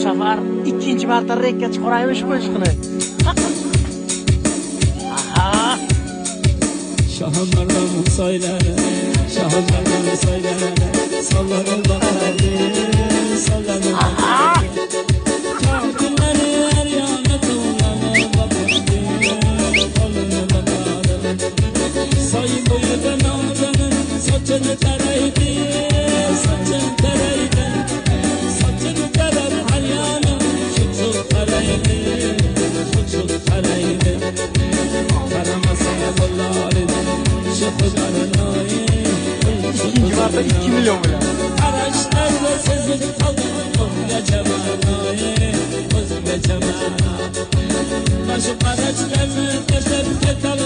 sefer ikinci marta rekka chiqaraymish qo'shiqni. Aha. Şahınlardan saylar, şahınlardan saylar, sallanır bakardı, sallanır bakardı. Kafirleri her yana tuğlana bakardı, koluna bakardı. Sayın boyu ben amcanın saçını taraydı, saçını taraydı. Saçını tarar her yana, şu taraydı, şu taraydı. Karamasaya kolları, İkinci marta 2 milyon bile. araçlarla sezip kaldım Özge Cemal'a, Özge Cemal'a. Başım araçlarla sezip kaldım